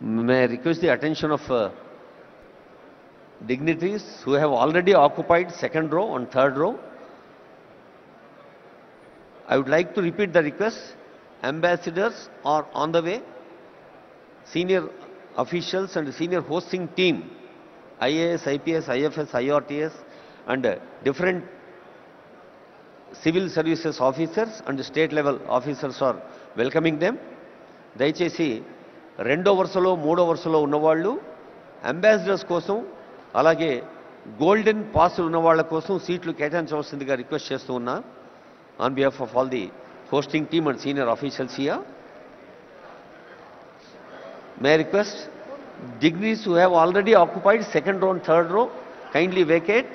May I request the attention of dignitaries who have already occupied second row and third row. I would like to repeat the request. Ambassadors are on the way. Senior officials and senior hosting team, IAS, IPS, IFS, IRTS and different civil services officers and state level officers are welcoming them. దయచేసి రెండో వరుసలో మూడో వరుసలో ఉన్నవాళ్ళు ambassadors కోసం అలాగే golden పాస్లు ఉన్న వాళ్ళ కోసం సీట్లు కేటాయించవలసిందిగా రిక్వెస్ట్ చేస్తూ ఉన్నా on behalf of all the hosting team and senior officials here. May I request dignitaries who have already occupied second row and third row kindly vacate.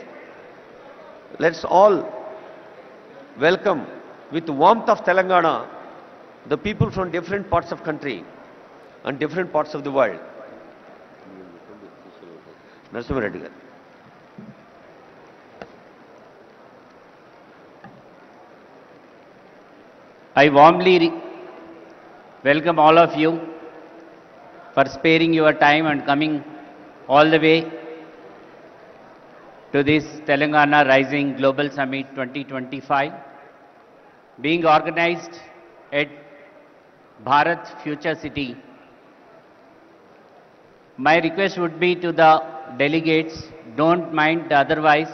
Let's all welcome with warmth of Telangana the people from different parts of country and different parts of the world. Narasimha Reddy garu. I warmly welcome all of you for sparing your time and coming all the way to this Telangana Rising Global Summit 2025 being organized at Bharat Future City. My request would be to the delegates, don't mind otherwise.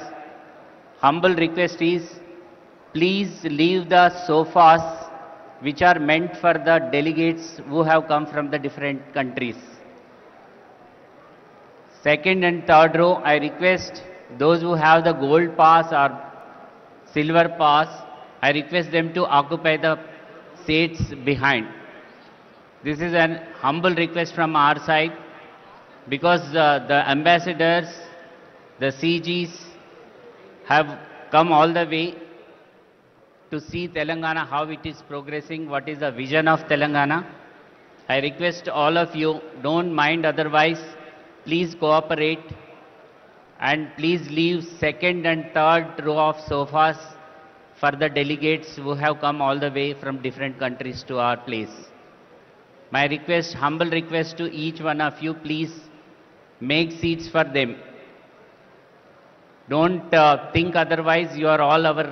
Humble request is, please leave the sofas which are meant for the delegates who have come from the different countries. Second and third row, I request those who have the gold pass or silver pass, I request them to occupy the seats behind. This is an humble request from our side because the ambassadors, the CGs have come all the way to see Telangana, how it is progressing, what is the vision of Telangana. I request all of you, don't mind otherwise, please cooperate and please leave second and third row of sofas for the delegates who have come all the way from different countries to our place. My request, humble request to each one of you, please make seats for them. Don't think otherwise, you are all our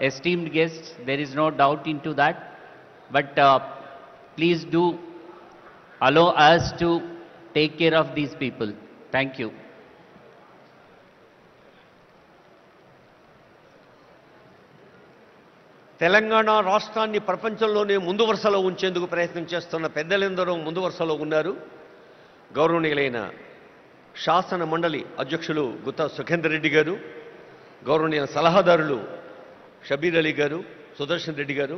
esteemed guests, there is no doubt into that, but please do allow us to take care of these people. Thank you. Telangana రాష్ట్రాన్ని ప్రపంచంలోనే ముందు వరుసలో ఉంచేందుకు ప్రయత్నం చేస్తున్న పెద్దలందరూ ముందు వరుసలో ఉన్నారు. గౌరవనీయులైన శాసన మండలి అధ్యక్షులు గుత్తా సుఖేందర్ రెడ్డి గారు, గౌరవనీయ సలహాదారులు షబీర్ అలీ గారు, సుదర్శన్ రెడ్డి గారు,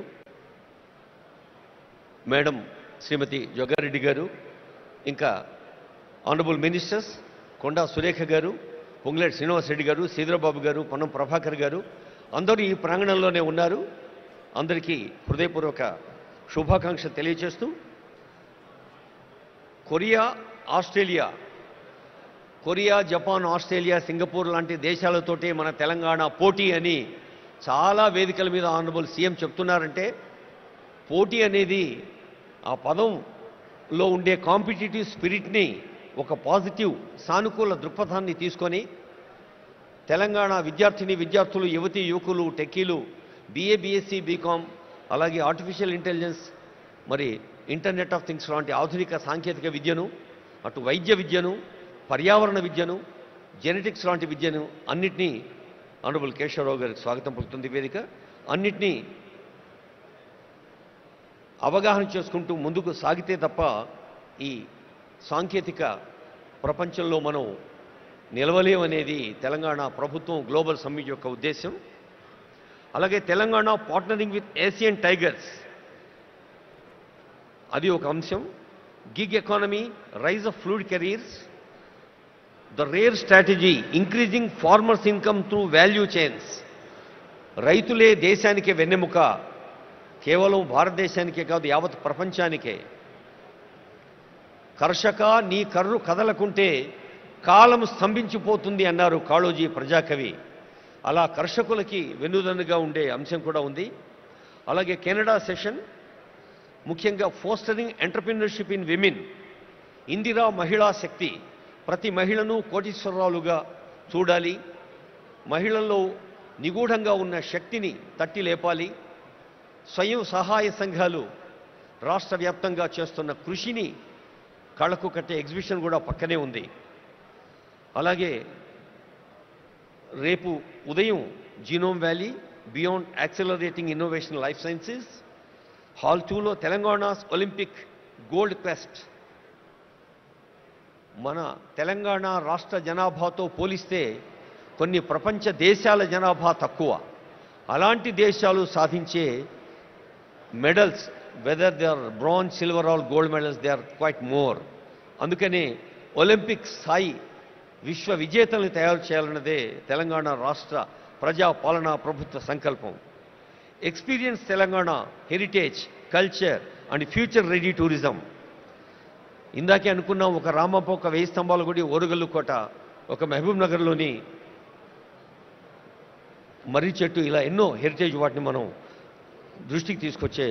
మేడం శ్రీమతి జోగారెడ్డి గారు, ఇంకా ఆనరబుల్ మినిస్టర్స్ కొండా సురేఖ గారు, పొంగులేటి శ్రీనివాస్ రెడ్డి గారు, సీదరబాబు గారు, పొన్నం ప్రభాకర్ గారు అందరూ ఈ ప్రాంగణంలోనే ఉన్నారు. అందరికీ హృదయపూర్వక శుభాకాంక్షలు తెలియజేస్తూ కొరియా, జపాన్, ఆస్ట్రేలియా, సింగపూర్ లాంటి దేశాలతోటి మన తెలంగాణ పోటీ అని చాలా వేదికల మీద ఆనరబుల్ సీఎం చెప్తున్నారంటే, పోటీ అనేది ఆ పదంలో ఉండే కాంపిటిటివ్ స్పిరిట్ని ఒక పాజిటివ్ సానుకూల దృక్పథాన్ని తీసుకొని తెలంగాణ విద్యార్థులు, యువతీ యువకులు, టెక్కీలు, BA, BSc, BCom అలాగే ఆర్టిఫిషియల్ ఇంటెలిజెన్స్, మరి ఇంటర్నెట్ ఆఫ్ థింగ్స్ లాంటి ఆధునిక సాంకేతిక విద్యను, అటు వైద్య విద్యను, పర్యావరణ విద్యను, జెనెటిక్స్ లాంటి విద్యను అన్నిటినీ ఆనరబుల్ కేశవరావు గారికి స్వాగతం పలుకుతుంది వేదిక. అన్నిటినీ అవగాహన చేసుకుంటూ ముందుకు సాగితే తప్ప ఈ సాంకేతిక ప్రపంచంలో మనం నిలవలేమనేది తెలంగాణ ప్రభుత్వం గ్లోబల్ సమ్మిట్ యొక్క ఉద్దేశం. అలాగే Telangana partnering with Asian tigers అది ఒక అంశం. Gig economy, rise of fluid careers, the rare strategy increasing farmers income through value chains. రైతులే దేశానికే వెన్నెముక, కేవలం భారతదేశానికే కాదు యావత్ ప్రపంచానికే. కర్షక నీ కర్రు కదలకుంటే కాలం స్తంభించిపోతుంది అన్నారు కాళోజీ ప్రజాకవి. అలా కర్షకులకి వెన్నుదన్నుగా ఉండే అంశం కూడా ఉంది. అలాగే కెనడా సెషన్ ముఖ్యంగా fostering entrepreneurship in women Indira మహిళా శక్తి, ప్రతి మహిళను కోటీశ్వరరాలుగా చూడాలి, మహిళల్లో నిగూఢంగా ఉన్న శక్తిని తట్టి లేపాలి, స్వయం సహాయ సంఘాలు రాష్ట్ర వ్యాప్తంగా చేస్తున్న కృషిని కళ్ళకు కట్టే ఎగ్జిబిషన్ కూడా పక్కనే ఉంది. అలాగే రేపు ఉదయం genome valley beyond accelerating innovation life sciences hall 2లో తెలంగాణస్ ఒలింపిక్ గోల్డ్ క్వెస్ట్. మన తెలంగాణ రాష్ట్ర జనాభాతో పోలిస్తే కొన్ని ప్రపంచ దేశాల జనాభా తక్కువ. అలాంటి దేశాలు సాధించే medals, whether they are bronze, silver or gold medals, they are quite more. అందుకనే ఒలింపిక్ స్థాయి విశ్వ విజేతల్ని తయారు చేయాలన్నదే తెలంగాణ రాష్ట్ర ప్రజా పాలనా ప్రభుత్వ సంకల్పం. Experience Telangana heritage, culture and future ready tourism. ఇందాకే అనుకున్నాం, ఒక రామప్ప, ఒక 1000 స్తంభాల గుడి, ఓరుగల్లు కోట, ఒక మహబూబ్ నగర్లోని మర్రి చెట్టు, ఇలా ఎన్నో హెరిటేజ్ వాటిని మనం దృష్టికి తీసుకొచ్చే